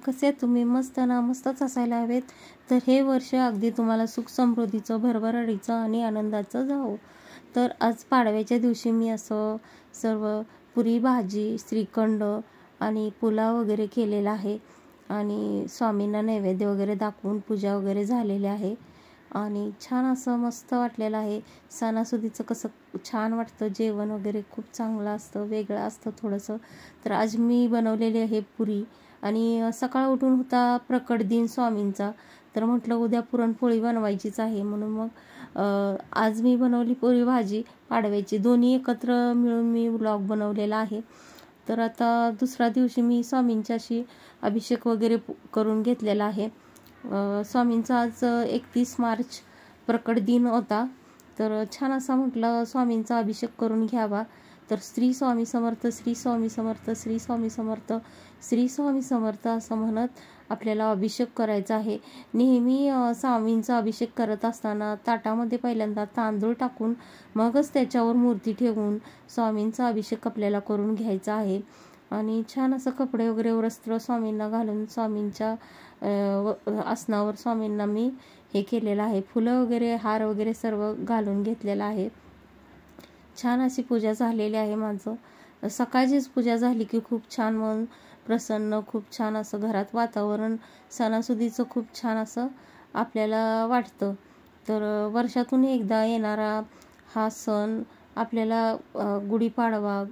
कसे तुम्ही? मस्त ना? मस्तच असायला हवेत. तर हे वर्ष अगदी तुम्हाला सुख समृद्धीचं, भरभराटीचं आणि आनंदाचं जावो. तर आज पाडव्याच्या दिवशी मी असं सर्व पुरी भाजी, श्रीखंड आणि पुलाव वगैरे केलेला आहे आणि स्वामींना नैवेद्य वगैरे दाखवून पूजा वगैरे झालेली आहे आणि छान असं मस्त वाटलेलं आहे. सणासुदीचं कसं छान वाटतं, जेवण वगैरे खूप चांगलं असतं, वेगळं असतं थोडंसं. तर आज मी बनवलेली आहे पुरी आणि सकाळ उठून होता प्रकट दिन स्वामींचा, तर म्हटलं उद्या पुरणपोळी बनवायचीच आहे म्हणून मग आज मी बनवली पुरी भाजी पाडव्याची, दोन्ही एकत्र मिळून मी व्लॉग बनवलेला आहे. तर आता दुसऱ्या दिवशी मी स्वामींच्याशी अभिषेक वगैरे करून घेतलेला आहे. स्वामींचा आज 31 मार्च प्रकट दिन होता, तर छान असा म्हटलं स्वामींचा अभिषेक करून घ्यावा. तर श्री स्वामी समर्थ, श्री स्वामी समर्थ, श्री स्वामी समर्थ, श्री स्वामी समर्थ असं म्हणत आपल्याला अभिषेक करायचा आहे. नेहमी स्वामींचा अभिषेक करत असताना ताटामध्ये पहिल्यांदा तांदूळ टाकून मगच त्याच्यावर मूर्ती ठेवून स्वामींचा अभिषेक आपल्याला करून घ्यायचा आहे. आणि छान असं कपडे वगैरे वस्त्र स्वामींना घालून स्वामींच्या आसनावर स्वामींना मी हे केलेलं आहे. फुलं वगैरे, हार वगैरे सर्व घालून घेतलेलं आहे. छान अशी पूजा झालेली आहे. माझं सकाळचीच पूजा झाली की खूप छान मन प्रसन्न, खूप छान असं घरात वातावरण सणासुदीचं खूप छान असं आपल्याला वाटतं. तर वर्षातून एकदा येणारा हा सण आपल्याला गुढीपाडवा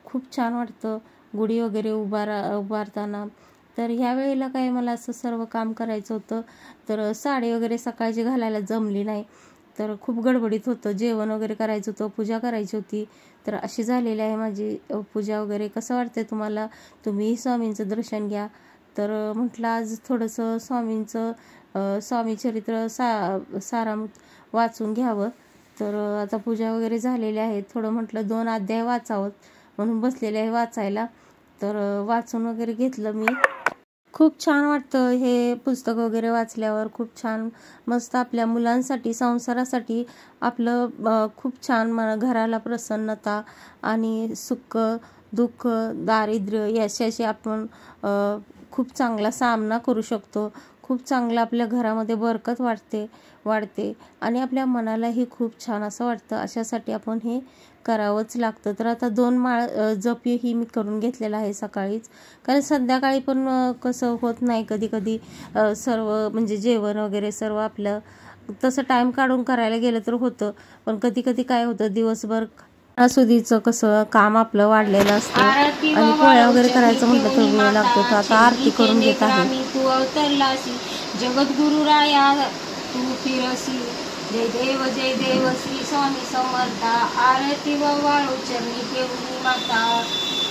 खूप छान वाटतं, गुढी वगैरे उभारताना. तर ह्या वेळेला काय मला असं सर्व काम करायचं होतं, तर साडी वगैरे सकाळची घालायला जमली नाही, तर खूप गडबडीत होतं, जेवण वगैरे करायचं होतं, पूजा करायची होती. तर अशी झालेली आहे माझी पूजा वगैरे. कसं वाटतंय तुम्हाला? तुम्ही स्वामींचं दर्शन घ्या. तर म्हटलं आज थोडंसं स्वामींचं स्वामीचरित्र सारामृत वाचून घ्यावं. तर आता पूजा वगैरे झालेली आहे, थोडं म्हटलं 2 अध्याय वाचावं म्हणून बसलेले आहे वाचायला. तर वाचून वगैरे घेतलं मी. खूप छान वाटतं हे पुस्तक वगैरे वाचल्यावर, खूप छान मस्त आपल्या मुलांसाठी, संसारासाठी आपलं खूप छान घराला प्रसन्नता आणि सुख दुःख दारिद्र्य याच्याशी आपण खूप चांगला सामना करू शकतो. खूप चांगलं आपल्या घरामध्ये बरकत वाढते आणि आपल्या मनालाही खूप छान असं वाटतं. अशासाठी आपण हे करावंच लागतं. तर आता 2 माळ जप ही मी करून घेतलेला आहे सकाळीच, कारण संध्याकाळी पण कसं होत नाही कधी कधी सर्व म्हणजे जेवण वगैरे सर्व आपलं तसं टाईम काढून करायला गेलं तर होतं, पण कधी कधी काय होतं दिवसभर सणासुदीचं कसं काम आपलं वाढलेलं असतं आणि पोळ्या वगैरे करायचं म्हटलं तर वेळ लागतो. तर आता आरती करून घेत आहे. तू अवतरलासी जगद्गुरु राया तू फिरसी, जय देव श्री स्वामी समर्था. आरती व वाळू चरणी ठेवली माता,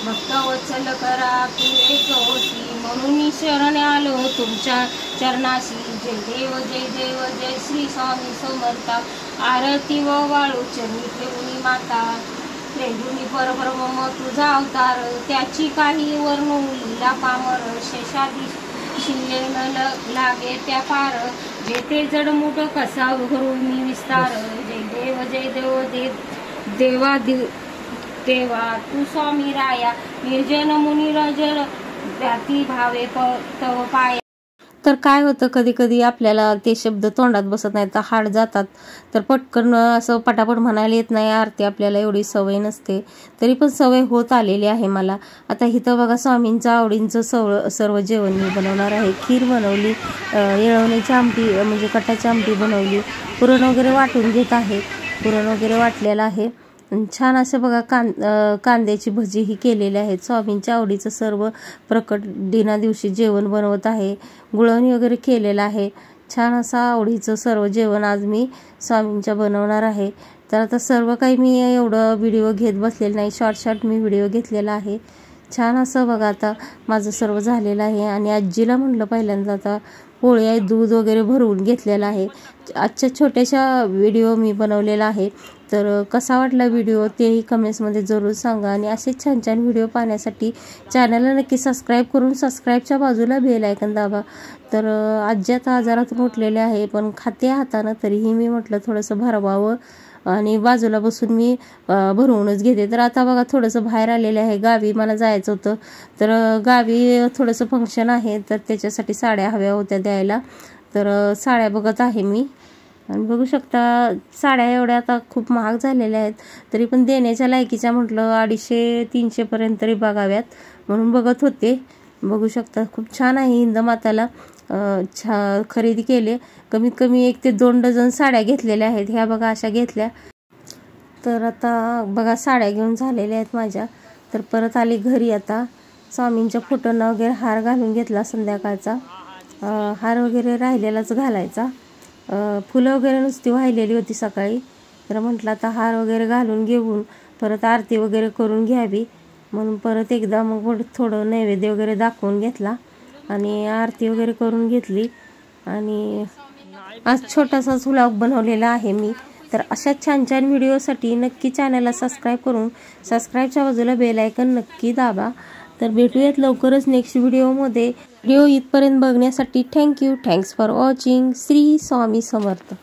भक्त वत्सल करा तू एक होती, म्हणून शरण आलो तुमच्या चरणाशी. जय देव जय श्री स्वामी समर्था. आरती व वाळू चरणी ठेवली माता, प्रेजुनी परब्रह्म तुझा अवतार, त्याची काही वर्णू लीला पामर. शेषादी शिल्ले न लागे त्या पार, जेथे जडमुठ कसा भरू मी विस्तार. जय देव देवा तू स्वामी राया, निर्जन मुनी रजर व्याती भावे तव पाय. तर काय होतं कधी कधी आपल्याला ते शब्द तोंडात बसत नाहीत, तर हाड जातात, तर पटकन असं पटापट म्हणायला येत नाही आरती, आपल्याला एवढी सवय नसते, तरी पण सवय होत आलेली आहे मला. आता इथं बघा स्वामींचं आवडींचं सर्व जेवण मी बनवणार आहे. खीर बनवली, येळवण्याची आमटी म्हणजे कटाची आमटी बनवली, पुरण वगैरे वाटून घेत आहे, पुरण वगैरे वाटलेलं आहे. छान असं बघा कांद्याची भजी ही केलेली आहेत. स्वामींच्या आवडीचं सर्व प्रकट दिना दिवशी जेवण बनवत आहे, गुळवणी वगैरे केलेलं आहे. छान असं आवडीचं सर्व जेवण आज मी स्वामींच्या बनवणार आहे. तर आता सर्व काही मी एवढं व्हिडिओ घेत बसलेलं नाही, शॉर्ट मी व्हिडिओ घेतलेला आहे. छान असं बघा आता माझं सर्व झालेलं आहे आणि आजीला म्हटलं पहिल्यांदा आता पोळी आहे, दूध वगैरे भरवून घेतलेलं आहे. आजच्या छोट्याशा व्हिडिओ मी बनवलेला आहे. तर कसा वाटला व्हिडिओ तेही कमेंट्समध्ये जरूर सांगा आणि असे छान छान व्हिडिओ पाहण्यासाठी चॅनलला नक्की सबस्क्राईब करून सबस्क्राईबच्या बाजूला बेल आयकन दाबा. तर आजी आता आजारातून उठलेले आहे, पण खाते हातानं, तरीही मी म्हटलं थोडंसं भरवावं आणि बाजूला बसून मी भरवूनच घेते. तर आता बघा थोडंसं बाहेर आलेलं आहे, गावी मला जायचं होतं. तर गावी थोडंसं फंक्शन आहे, तर त्याच्यासाठी साड्या हव्या होत्या द्यायला. तर साड्या बघत आहे मी. आणि बघू शकता साड्या एवढ्या आता खूप महाग झालेल्या आहेत, तरी पण देण्याच्या लायकीच्या म्हटलं 250-300 पर्यंत तरी बघाव्यात म्हणून बघत होते. बघू शकता खूप छान आहे. हिंदमाताला खरेदी केले. कमीत कमी 1 ते 2 डझन साड्या घेतलेल्या आहेत. ह्या बघा अशा घेतल्या. तर आता बघा साड्या घेऊन झालेल्या आहेत माझ्या. तर परत आली घरी. आता स्वामींच्या फोटोंना वगैरे हार घालून घेतला. संध्याकाळचा हार वगैरे राहिलेलाच घालायचा. फुलं वगैरे नुसती वाहिलेली होती सकाळी. तर म्हटलं आता हार वगैरे घालून घेऊन परत आरती वगैरे करून घ्यावी म्हणून परत एकदा मग थोडं नैवेद्य वगैरे दाखवून घेतला आणि आरती वगैरे करून घेतली. आणि आज छोटासाच व्लॉग बनवलेला आहे मी. तर अशा छान छान व्हिडिओसाठी नक्की चॅनलला सबस्क्राईब करून सबस्क्राईबच्या बाजूला बेल आयकन नक्की दाबा. तर भेटूयात लवकरच नेक्स्ट व्हिडिओमध्ये. व्हिडिओ इथपर्यंत बघण्यासाठी thank you. Thanks for watching. Shri Swami Samarth.